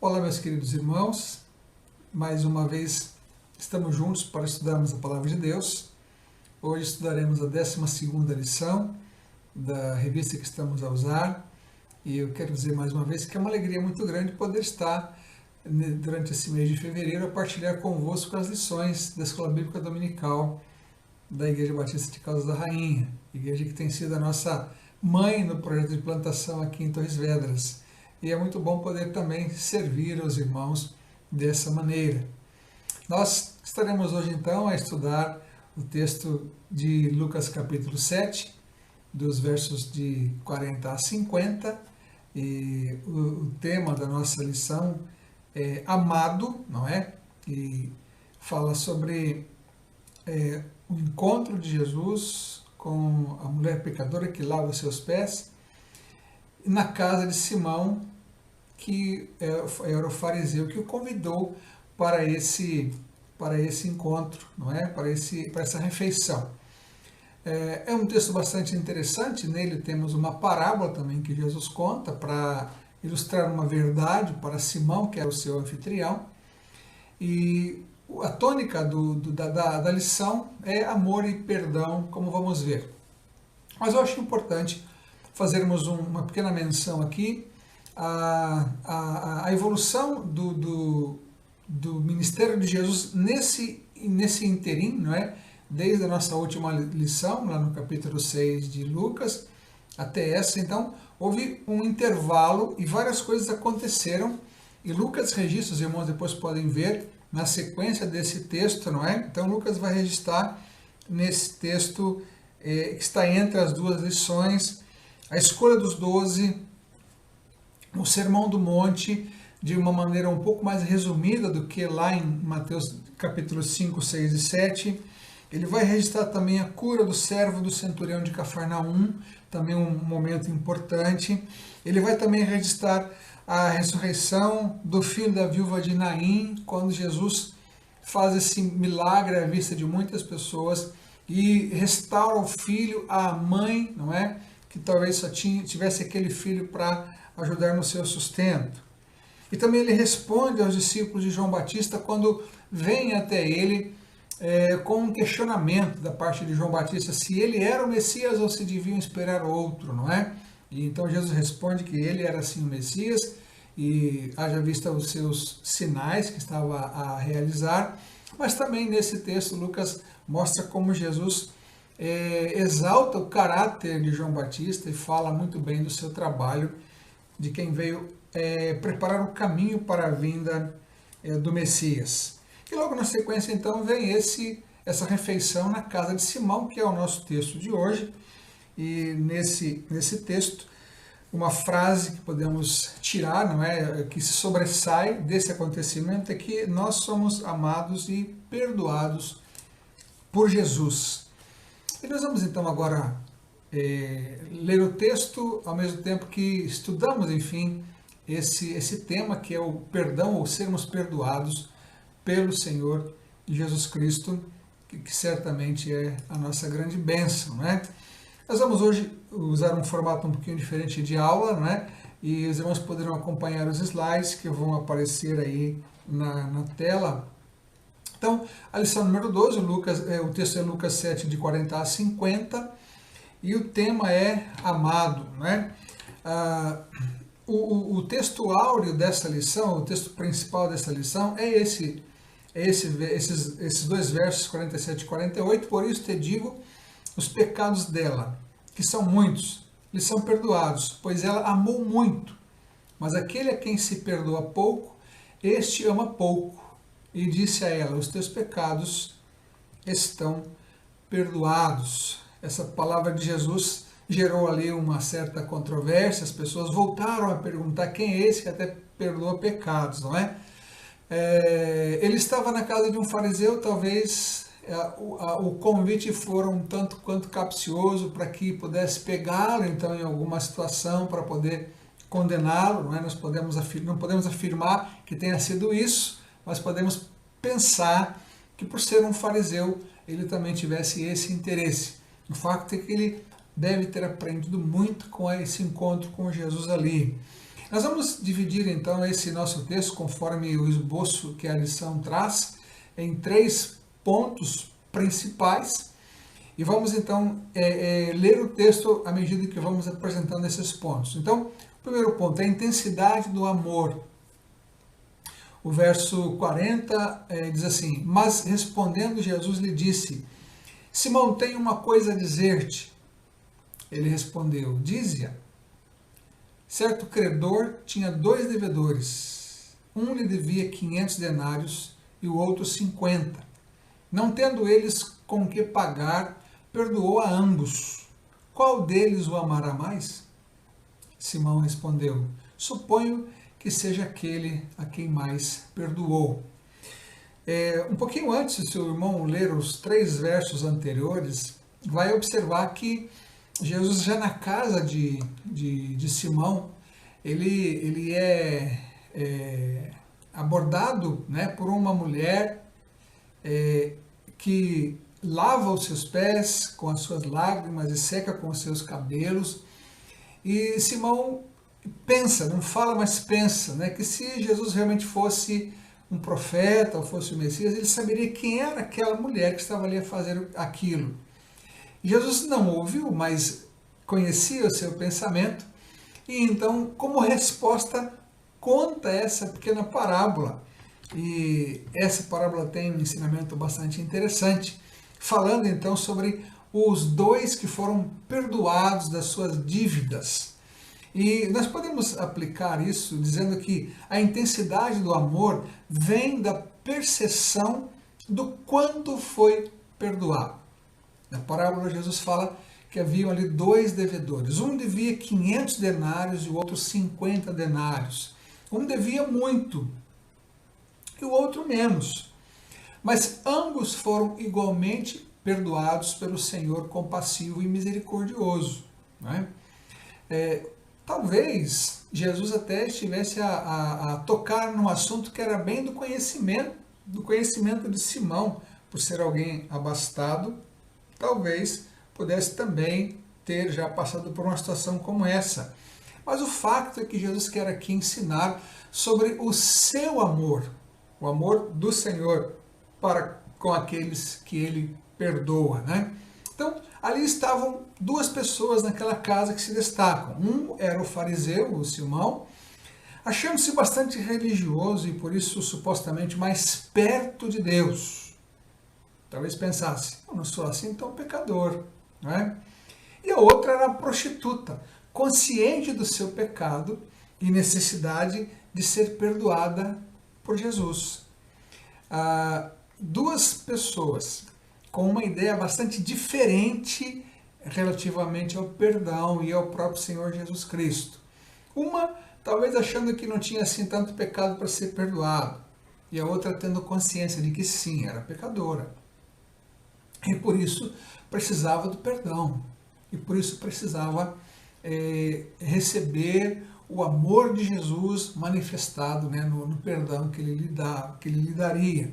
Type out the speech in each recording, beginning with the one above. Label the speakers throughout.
Speaker 1: Olá, meus queridos irmãos, mais uma vez estamos juntos para estudarmos a Palavra de Deus. Hoje estudaremos a 12ª lição da revista que estamos a usar e eu quero dizer mais uma vez que é uma alegria muito grande poder estar durante esse mês de fevereiro a partilhar convosco as lições da Escola Bíblica Dominical da Igreja Batista de Caldas da Rainha, igreja que tem sido a nossa mãe no projeto de plantação aqui em Torres Vedras. E é muito bom poder também servir aos irmãos dessa maneira. Nós estaremos hoje então a estudar o texto de Lucas capítulo 7, dos versos de 40 a 50, e o tema da nossa lição é amado, não é? E fala sobre o encontro de Jesus com a mulher pecadora que lava os seus pés na casa de Simão, que era o fariseu que o convidou para esse encontro, não é? Para essa refeição. É um texto bastante interessante, nele temos uma parábola também que Jesus conta para ilustrar uma verdade para Simão, que era o seu anfitrião, e a tônica da lição é amor e perdão, como vamos ver. Mas eu acho importante fazermos uma pequena menção aqui a evolução do ministério de Jesus nesse interim, não é? Desde a nossa última lição, lá no capítulo 6 de Lucas, até essa. Então, houve um intervalo e várias coisas aconteceram, e Lucas registra, os irmãos depois podem ver, na sequência desse texto, não é? Então, Lucas vai registrar nesse texto que está entre as duas lições, a escolha dos 12, o Sermão do Monte, de uma maneira um pouco mais resumida do que lá em Mateus capítulo 5, 6 e 7. Ele vai registrar também a cura do servo do centurião de Cafarnaum, também um momento importante. Ele vai também registrar a ressurreição do filho da viúva de Naim, quando Jesus faz esse milagre à vista de muitas pessoas e restaura o filho à mãe, não é? Que talvez só tivesse aquele filho para ajudar no seu sustento. E também ele responde aos discípulos de João Batista quando vem até ele com um questionamento da parte de João Batista se ele era o Messias ou se deviam esperar outro, não é? E então Jesus responde que ele era sim o Messias, e haja vista os seus sinais que estava a realizar, mas também nesse texto Lucas mostra como Jesus exalta o caráter de João Batista e fala muito bem do seu trabalho, de quem veio preparar o caminho para a vinda do Messias. E logo na sequência então vem essa refeição na casa de Simão, que é o nosso texto de hoje. E nesse texto, uma frase que podemos tirar, não é, que se sobressai desse acontecimento, é que nós somos amados e perdoados por Jesus. E nós vamos então agora ler o texto, ao mesmo tempo que estudamos, enfim, esse tema que é o perdão, ou sermos perdoados pelo Senhor Jesus Cristo, que certamente é a nossa grande bênção, não é? Nós vamos hoje usar um formato um pouquinho diferente de aula, não é? E os irmãos poderão acompanhar os slides que vão aparecer aí na tela. Então, a lição número 12, o texto é Lucas 7, de 40 a 50, e o tema é amado, né? O texto áureo dessa lição, o texto principal dessa lição é esses dois versos, 47 e 48, por isso te digo, os pecados dela, que são muitos, lhes são perdoados, pois ela amou muito, mas aquele a quem se perdoa pouco, este ama pouco. E disse a ela, os teus pecados estão perdoados. Essa palavra de Jesus gerou ali uma certa controvérsia, as pessoas voltaram a perguntar quem é esse que até perdoa pecados, não é? Ele estava na casa de um fariseu, talvez o convite for um tanto quanto capcioso para que pudesse pegá-lo então em alguma situação para poder condená-lo, não é? Não podemos afirmar que tenha sido isso, mas podemos pensar que por ser um fariseu ele também tivesse esse interesse. O fato é que ele deve ter aprendido muito com esse encontro com Jesus ali. Nós vamos dividir então esse nosso texto, conforme o esboço que a lição traz, em 3 pontos principais. E vamos então ler o texto à medida que vamos apresentando esses pontos. Então, o primeiro ponto é a intensidade do amor. O verso 40 diz assim: Mas respondendo Jesus lhe disse: Simão, tenho uma coisa a dizer-te. Ele respondeu: Dize-a. Certo credor tinha 2 devedores. Um lhe devia 500 denários e o outro 50. Não tendo eles com que pagar, perdoou a ambos. Qual deles o amará mais? Simão respondeu: Suponho que seja aquele a quem mais perdoou. Um pouquinho antes, se o seu irmão ler os 3 versos anteriores, vai observar que Jesus, já na casa de Simão, ele é abordado, né, por uma mulher que lava os seus pés com as suas lágrimas e seca com os seus cabelos. E Simão pensa, não fala, mas pensa, né, que se Jesus realmente fosse um profeta ou fosse o Messias, ele saberia quem era aquela mulher que estava ali a fazer aquilo. Jesus não ouviu, mas conhecia o seu pensamento, e então, como resposta, conta essa pequena parábola. E essa parábola tem um ensinamento bastante interessante, falando então sobre os 2 que foram perdoados das suas dívidas. E nós podemos aplicar isso dizendo que a intensidade do amor vem da percepção do quanto foi perdoado. Na parábola, Jesus fala que haviam ali 2 devedores. Um devia 500 denários e o outro 50 denários. Um devia muito e o outro menos. Mas ambos foram igualmente perdoados pelo Senhor compassivo e misericordioso. Não é? Talvez Jesus até estivesse a tocar num assunto que era bem do conhecimento de Simão, por ser alguém abastado. Talvez pudesse também ter já passado por uma situação como essa. Mas o fato é que Jesus quer aqui ensinar sobre o seu amor, o amor do Senhor para com aqueles que ele perdoa, né? Então, ali estavam 2 pessoas naquela casa que se destacam. Um era o fariseu, o Simão, achando-se bastante religioso e por isso supostamente mais perto de Deus. Talvez pensasse: eu não sou assim tão pecador, não é? E a outra era a prostituta, consciente do seu pecado e necessidade de ser perdoada por Jesus. 2 pessoas com uma ideia bastante diferente relativamente ao perdão e ao próprio Senhor Jesus Cristo. Uma, talvez achando que não tinha assim tanto pecado para ser perdoado, e a outra tendo consciência de que sim, era pecadora. E por isso precisava do perdão. E por isso precisava receber o amor de Jesus manifestado, né, no perdão que ele lhe daria.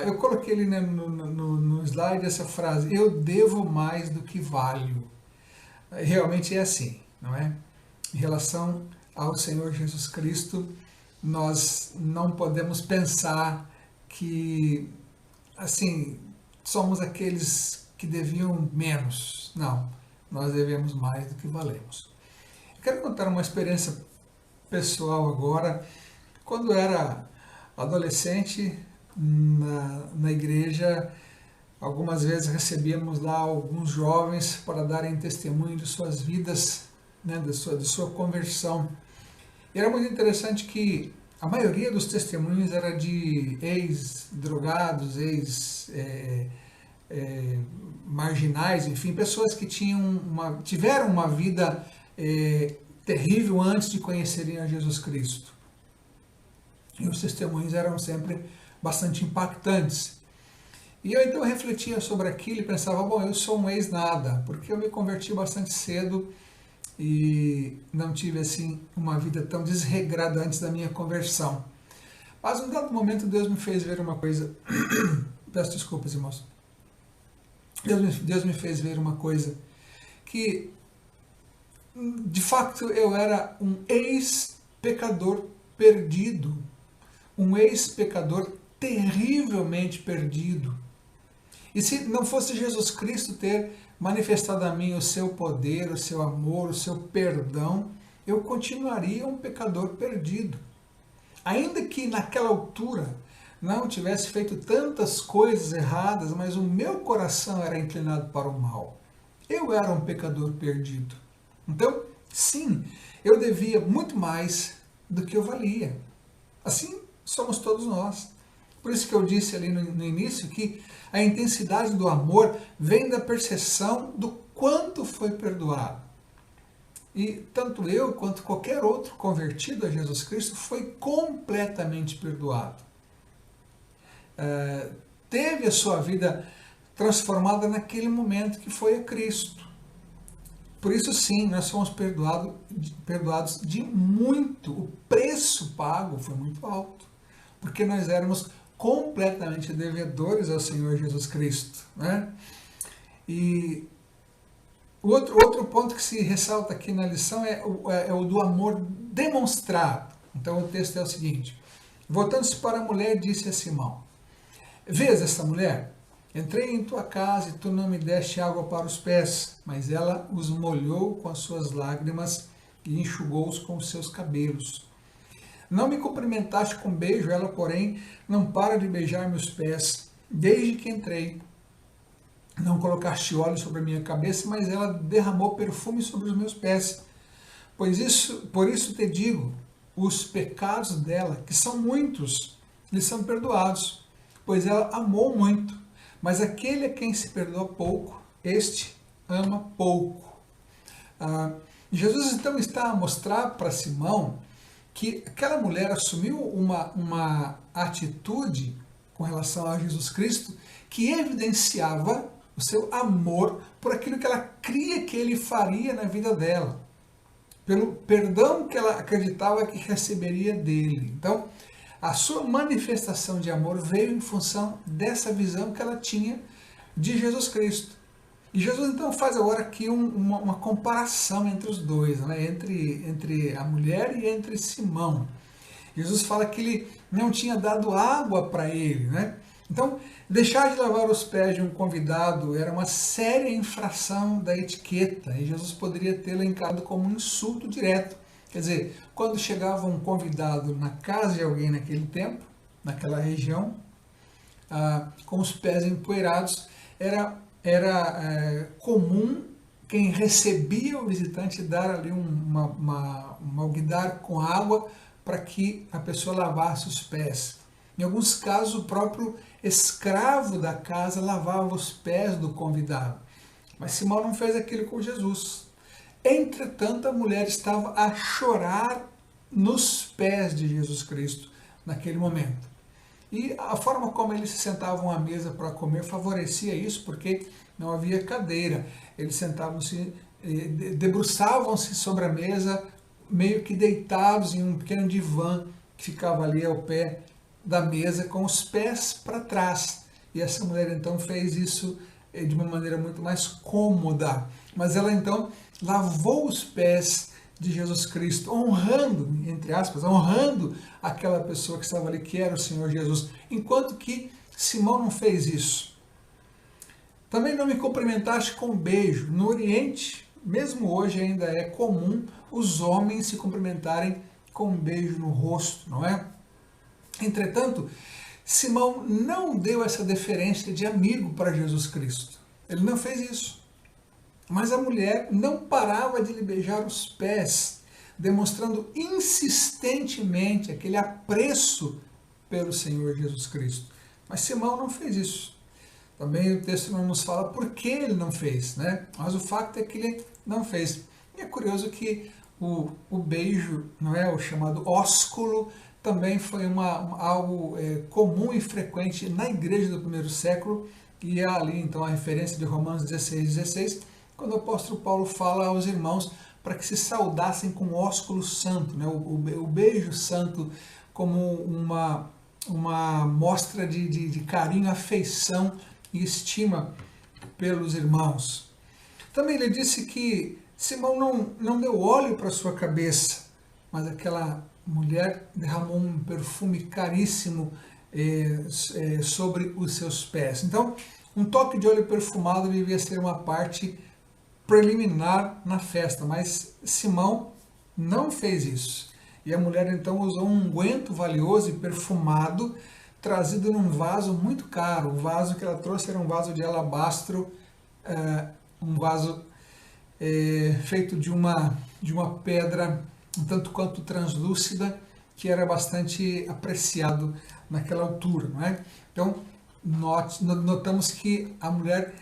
Speaker 1: Eu coloquei ali, né, no slide essa frase: eu devo mais do que valho. Realmente é assim, não é? Em relação ao Senhor Jesus Cristo, nós não podemos pensar que, assim, somos aqueles que deviam menos. Não, nós devemos mais do que valemos. Eu quero contar uma experiência pessoal agora. Quando era adolescente, na igreja, algumas vezes recebíamos lá alguns jovens para darem testemunho de suas vidas, né, de sua conversão. E era muito interessante que a maioria dos testemunhos era de ex-drogados, marginais, enfim, pessoas que tiveram uma vida terrível antes de conhecerem a Jesus Cristo. E os testemunhos eram sempre bastante impactantes. E eu então refletia sobre aquilo e pensava: bom, eu sou um ex-nada, porque eu me converti bastante cedo e não tive assim uma vida tão desregrada antes da minha conversão. Mas num dado momento Deus me fez ver uma coisa. Peço desculpas, irmãos. Deus me fez ver uma coisa, que de fato, eu era um ex-pecador perdido, um ex-pecador terrivelmente perdido. E se não fosse Jesus Cristo ter manifestado a mim o seu poder, o seu amor, o seu perdão, eu continuaria um pecador perdido. Ainda que naquela altura não tivesse feito tantas coisas erradas, mas o meu coração era inclinado para o mal. Eu era um pecador perdido. Então, sim, eu devia muito mais do que eu valia. Assim somos todos nós. Por isso que eu disse ali no início que a intensidade do amor vem da percepção do quanto foi perdoado. E tanto eu quanto qualquer outro convertido a Jesus Cristo foi completamente perdoado. Teve a sua vida transformada naquele momento que foi a Cristo. Por isso sim, nós fomos perdoados de muito. O preço pago foi muito alto, porque nós éramos completamente devedores ao Senhor Jesus Cristo, né? E o outro ponto que se ressalta aqui na lição é o do amor demonstrado. Então o texto é o seguinte: voltando-se para a mulher, disse a Simão: vês esta mulher? Entrei em tua casa e tu não me deste água para os pés, mas ela os molhou com as suas lágrimas e enxugou-os com os seus cabelos. Não me cumprimentaste com beijo, ela, porém, não para de beijar meus pés, desde que entrei. Não colocaste óleo sobre a minha cabeça, mas ela derramou perfume sobre os meus pés. Por isso te digo, os pecados dela, que são muitos, lhes são perdoados, pois ela amou muito. Mas aquele a quem se perdoa pouco, este ama pouco. Jesus então está a mostrar para Simão que aquela mulher assumiu uma atitude com relação a Jesus Cristo que evidenciava o seu amor por aquilo que ela cria que ele faria na vida dela, pelo perdão que ela acreditava que receberia dele. Então, a sua manifestação de amor veio em função dessa visão que ela tinha de Jesus Cristo. E Jesus então faz agora aqui uma comparação entre os dois, né? entre a mulher e entre Simão. Jesus fala que ele não tinha dado água para ele, né? Então, deixar de lavar os pés de um convidado era uma séria infração da etiqueta, e Jesus poderia tê-la encarado como um insulto direto. Quer dizer, quando chegava um convidado na casa de alguém naquele tempo, naquela região, com os pés empoeirados, era comum quem recebia o visitante dar ali um alguidar com água para que a pessoa lavasse os pés. Em alguns casos, o próprio escravo da casa lavava os pés do convidado. Mas Simão não fez aquilo com Jesus. Entretanto, a mulher estava a chorar nos pés de Jesus Cristo naquele momento. E a forma como eles se sentavam à mesa para comer favorecia isso, porque não havia cadeira. Eles sentavam-se, debruçavam-se sobre a mesa, meio que deitados em um pequeno divã que ficava ali ao pé da mesa, com os pés para trás. E essa mulher então fez isso de uma maneira muito mais cômoda. Mas ela então lavou os pés de Jesus Cristo, honrando, entre aspas, honrando aquela pessoa que estava ali, que era o Senhor Jesus, enquanto que Simão não fez isso. Também não me cumprimentaste com beijo. No Oriente, mesmo hoje ainda é comum os homens se cumprimentarem com um beijo no rosto, não é? Entretanto, Simão não deu essa deferência de amigo para Jesus Cristo. Ele não fez isso. Mas a mulher não parava de lhe beijar os pés, demonstrando insistentemente aquele apreço pelo Senhor Jesus Cristo. Mas Simão não fez isso. Também o texto não nos fala por que ele não fez, né? Mas o fato é que ele não fez. E é curioso que o beijo, não é, o chamado ósculo, também foi algo comum e frequente na igreja do primeiro século, e é ali então a referência de Romanos 16, quando o apóstolo Paulo fala aos irmãos para que se saudassem com o ósculo santo, né? O beijo santo como uma mostra de carinho, afeição e estima pelos irmãos. Também ele disse que Simão não deu óleo para sua cabeça, mas aquela mulher derramou um perfume caríssimo sobre os seus pés. Então, um toque de óleo perfumado devia ser uma parte preliminar na festa, mas Simão não fez isso. E a mulher então usou um unguento valioso e perfumado, trazido num vaso muito caro. O vaso que ela trouxe era um vaso de alabastro, um vaso feito de uma pedra um tanto quanto translúcida, que era bastante apreciado naquela altura, não é? Então, notamos que a mulher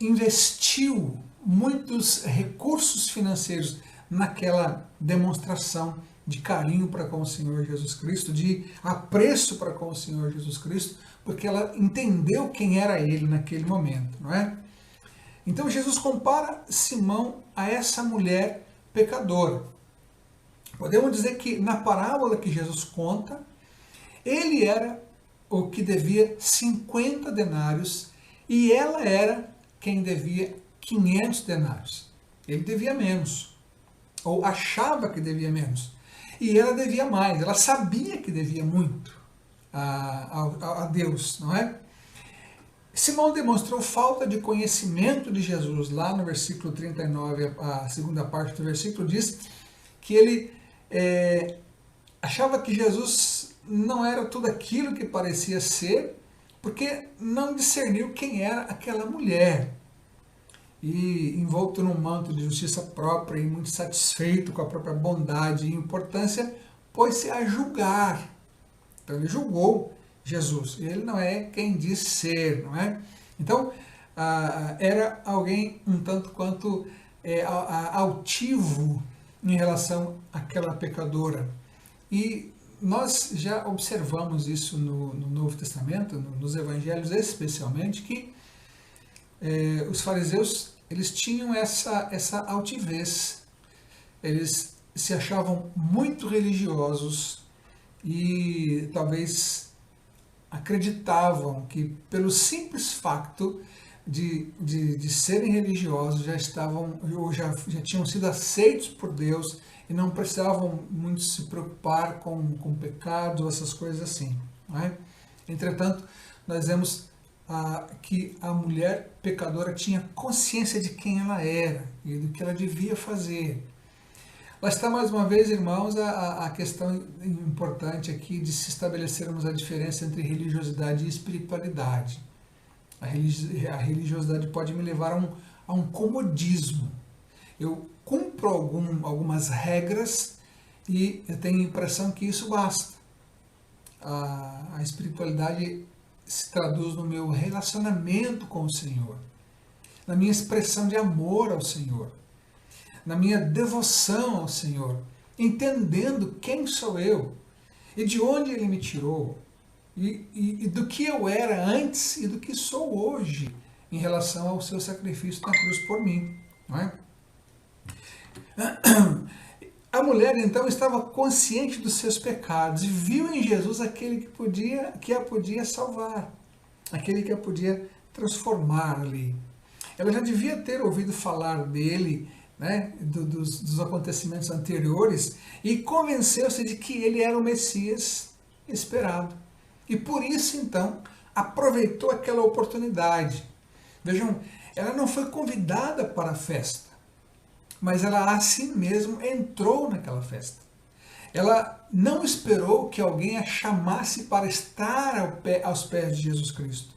Speaker 1: investiu muitos recursos financeiros naquela demonstração de carinho para com o Senhor Jesus Cristo, de apreço para com o Senhor Jesus Cristo, porque ela entendeu quem era ele naquele momento, não é? Então Jesus compara Simão a essa mulher pecadora. Podemos dizer que na parábola que Jesus conta, ele era o que devia 50 denários e ela era quem devia 500 denários. Ele devia menos, ou achava que devia menos. E ela devia mais, ela sabia que devia muito a Deus, não é? Simão demonstrou falta de conhecimento de Jesus. Lá no versículo 39, a segunda parte do versículo diz que ele achava que Jesus não era tudo aquilo que parecia ser, porque não discerniu quem era aquela mulher. E envolto num manto de justiça própria e muito satisfeito com a própria bondade e importância, pôs-se a julgar. Então ele julgou Jesus. Ele não é quem diz ser, não é? Então, era alguém um tanto quanto altivo em relação àquela pecadora. E nós já observamos isso no Novo Testamento, nos Evangelhos especialmente, que os fariseus, eles tinham essa altivez. Eles se achavam muito religiosos e talvez acreditavam que pelo simples facto de serem religiosos já estavam ou já tinham sido aceitos por Deus e não precisavam muito se preocupar com pecados ou essas coisas assim, não é? Entretanto, nós vemos que a mulher pecadora tinha consciência de quem ela era e do que ela devia fazer. Lá está mais uma vez, irmãos, a questão importante aqui de se estabelecermos a diferença entre religiosidade e espiritualidade. A religiosidade pode me levar a um comodismo. Eu cumpro algumas regras e eu tenho a impressão que isso basta. A espiritualidade se traduz no meu relacionamento com o Senhor, na minha expressão de amor ao Senhor, na minha devoção ao Senhor, entendendo quem sou eu e de onde Ele me tirou e do que eu era antes e do que sou hoje em relação ao seu sacrifício na cruz por mim, não é? A mulher então estava consciente dos seus pecados e viu em Jesus aquele que a podia salvar, aquele que a podia transformar ali. Ela já devia ter ouvido falar dele, né, dos acontecimentos anteriores, e convenceu-se de que ele era o Messias esperado. E por isso então aproveitou aquela oportunidade. Vejam, ela não foi convidada para a festa, mas ela assim mesmo entrou naquela festa. Ela não esperou que alguém a chamasse para estar aos pés de Jesus Cristo.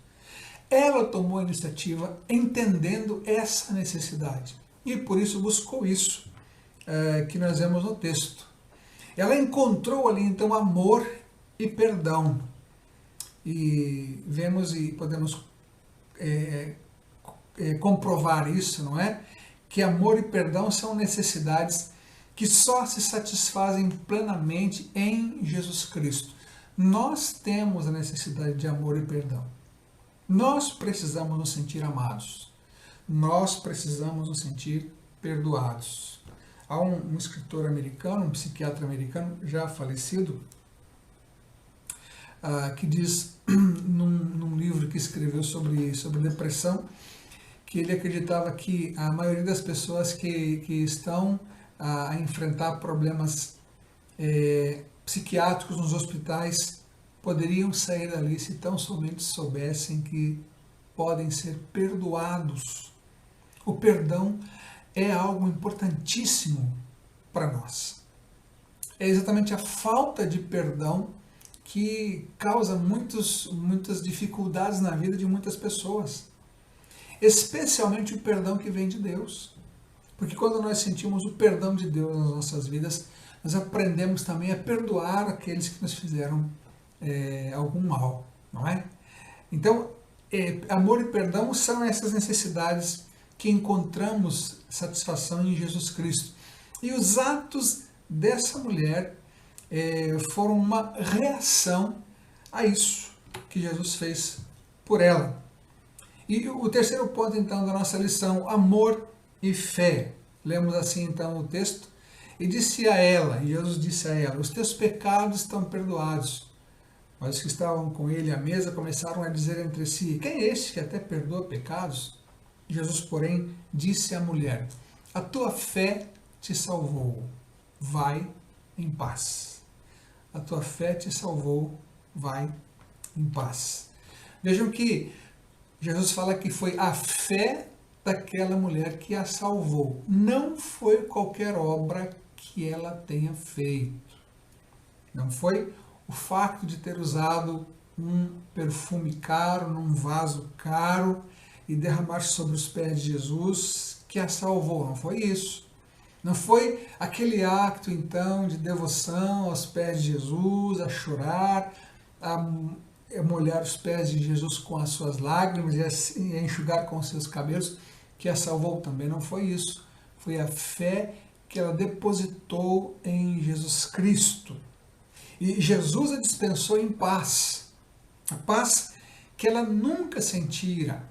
Speaker 1: Ela tomou a iniciativa entendendo essa necessidade e por isso buscou isso que nós vemos no texto. Ela encontrou ali então amor e perdão. E vemos e podemos comprovar isso, não é? Que amor e perdão são necessidades que só se satisfazem plenamente em Jesus Cristo. Nós temos a necessidade de amor e perdão. Nós precisamos nos sentir amados. Nós precisamos nos sentir perdoados. Há um escritor americano, um psiquiatra americano já falecido, que diz num livro que escreveu sobre depressão, que ele acreditava que a maioria das pessoas que estão a enfrentar problemas psiquiátricos nos hospitais poderiam sair dali se tão somente soubessem que podem ser perdoados. O perdão é algo importantíssimo para nós. É exatamente a falta de perdão que causa muitas dificuldades na vida de muitas pessoas. Especialmente o perdão que vem de Deus. Porque quando nós sentimos o perdão de Deus nas nossas vidas, nós aprendemos também a perdoar aqueles que nos fizeram algum mal, não é? Então, amor e perdão são essas necessidades que encontramos satisfação em Jesus Cristo. E os atos dessa mulher foram uma reação a isso que Jesus fez por ela. E o terceiro ponto, então, da nossa lição, amor e fé. Lemos assim, então, o texto. E disse a ela, e Jesus disse a ela, os teus pecados estão perdoados. Mas os que estavam com ele à mesa começaram a dizer entre si, quem é este que até perdoa pecados? Jesus, porém, disse à mulher, a tua fé te salvou, vai em paz. A tua fé te salvou, vai em paz. Vejam que Jesus fala que foi a fé daquela mulher que a salvou. Não foi qualquer obra que ela tenha feito. Não foi o fato de ter usado um perfume caro, num vaso caro, e derramar sobre os pés de Jesus que a salvou. Não foi isso. Não foi aquele acto, então, de devoção aos pés de Jesus, a chorar, a molhar os pés de Jesus com as suas lágrimas e a enxugar com os seus cabelos, que a salvou. Também não foi isso. Foi a fé que ela depositou em Jesus Cristo. E Jesus a dispensou em paz. A paz que ela nunca sentira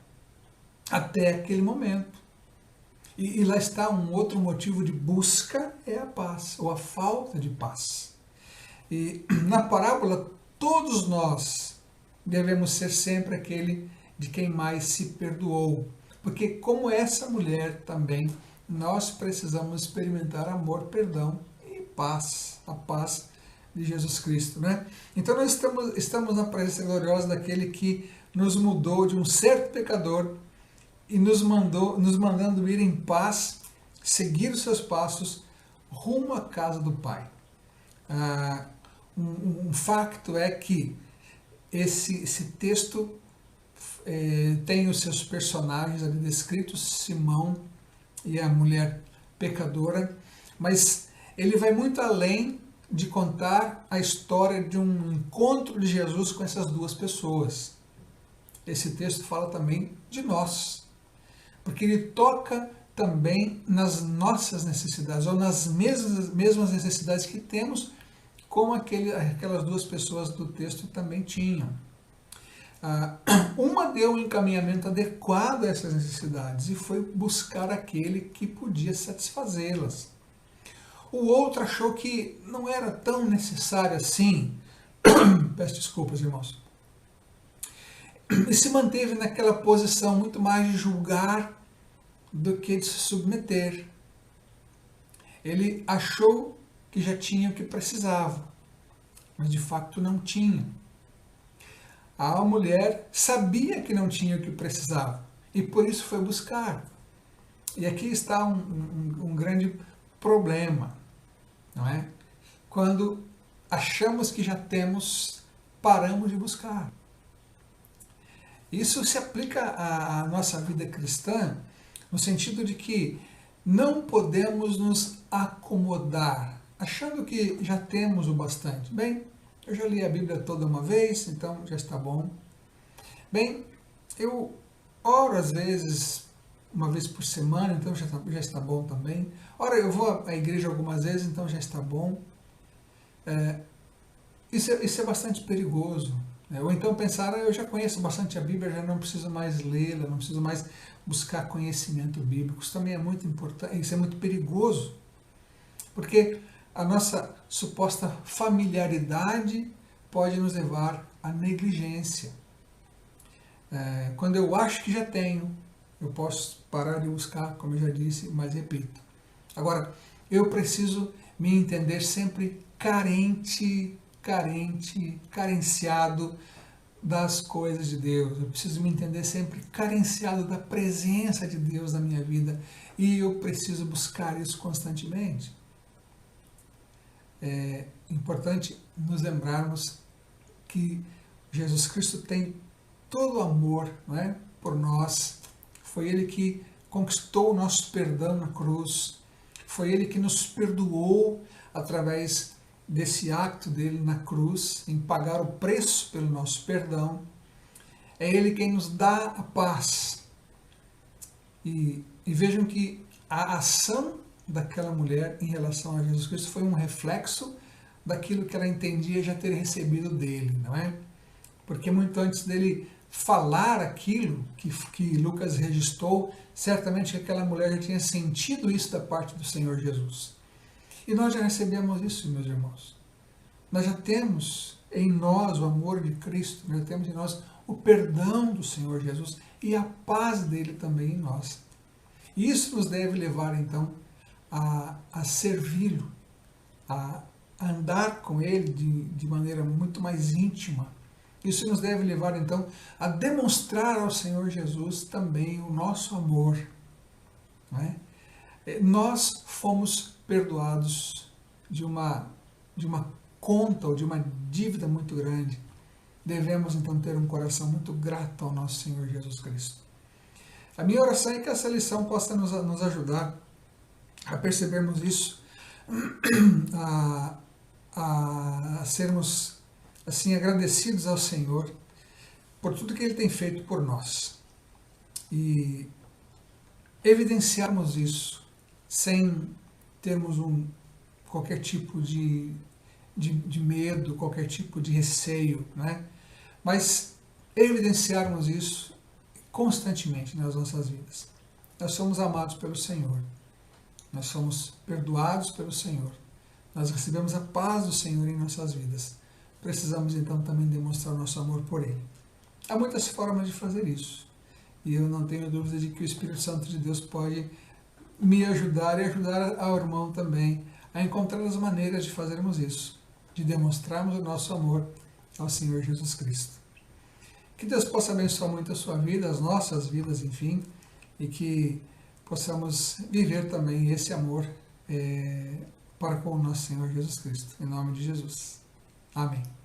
Speaker 1: até aquele momento. E lá está um outro motivo de busca, é a paz, ou a falta de paz. E na parábola, todos nós devemos ser sempre aquele de quem mais se perdoou. Porque como essa mulher também, nós precisamos experimentar amor, perdão e paz, a paz de Jesus Cristo, né? Então nós estamos na presença gloriosa daquele que nos mudou de um certo pecador e nos mandando ir em paz, seguir os seus passos rumo à casa do Pai. Um facto é que esse texto tem os seus personagens ali descritos, Simão e a mulher pecadora, mas ele vai muito além de contar a história de um encontro de Jesus com essas duas pessoas. Esse texto fala também de nós, porque ele toca também nas nossas necessidades, ou nas mesmas necessidades que temos, como aquelas duas pessoas do texto também tinham. Uma deu um encaminhamento adequado a essas necessidades e foi buscar aquele que podia satisfazê-las. O outro achou que não era tão necessário assim. Peço desculpas, irmãos. E se manteve naquela posição muito mais de julgar do que de se submeter. Ele achou que já tinha o que precisava, mas de fato não tinha. A mulher sabia que não tinha o que precisava e por isso foi buscar. E aqui está um grande problema, não é? Quando achamos que já temos, paramos de buscar. Isso se aplica à nossa vida cristã, no sentido de que não podemos nos acomodar, achando que já temos o bastante. Bem, eu já li a Bíblia toda uma vez, então já está bom. Bem, eu oro às vezes, uma vez por semana, então já está bom também. Ora, eu vou à igreja algumas vezes, então já está bom. Isso é bastante perigoso. Ou então pensar, eu já conheço bastante a Bíblia, já não preciso mais lê-la, não preciso mais buscar conhecimento bíblico. Isso também é muito importante, isso é muito perigoso, porque a nossa suposta familiaridade pode nos levar à negligência. Quando eu acho que já tenho, Eu posso parar de buscar, como eu já disse, mas repito. Agora, eu preciso me entender sempre carenciado das coisas de Deus. Eu preciso me entender sempre carenciado da presença de Deus na minha vida. E eu preciso buscar isso constantemente. É importante nos lembrarmos que Jesus Cristo tem todo o amor, não é, por nós. Foi Ele que conquistou o nosso perdão na cruz. Foi Ele que nos perdoou através desse acto dele na cruz, em pagar o preço pelo nosso perdão. É Ele quem nos dá a paz. E vejam que a ação daquela mulher em relação a Jesus Cristo foi um reflexo daquilo que ela entendia já ter recebido dele, não é? Porque muito antes dele falar aquilo que Lucas registrou, certamente aquela mulher já tinha sentido isso da parte do Senhor Jesus. E nós já recebemos isso, meus irmãos. Nós já temos em nós o amor de Cristo, nós temos em nós o perdão do Senhor Jesus e a paz dele também em nós. E isso nos deve levar, então, a servi-lo, a andar com ele de maneira muito mais íntima. Isso nos deve levar, então, a demonstrar ao Senhor Jesus também o nosso amor. Não é? Nós fomos perdoados de uma conta ou de uma dívida muito grande. Devemos, então, ter um coração muito grato ao nosso Senhor Jesus Cristo. A minha oração é que essa lição possa nos ajudar a percebermos isso, a sermos assim agradecidos ao Senhor por tudo que Ele tem feito por nós e evidenciarmos isso sem termos qualquer tipo de medo, qualquer tipo de receio, né? Mas evidenciarmos isso constantemente nas nossas vidas. Nós somos amados pelo Senhor, nós somos perdoados pelo Senhor, nós recebemos a paz do Senhor em nossas vidas. Precisamos então também demonstrar o nosso amor por Ele. Há muitas formas de fazer isso, e eu não tenho dúvida de que o Espírito Santo de Deus pode me ajudar e ajudar ao irmão também a encontrar as maneiras de fazermos isso, de demonstrarmos o nosso amor ao Senhor Jesus Cristo. Que Deus possa abençoar muito a sua vida, as nossas vidas, enfim, e que possamos viver também esse amor para com o nosso Senhor Jesus Cristo. Em nome de Jesus. Amém.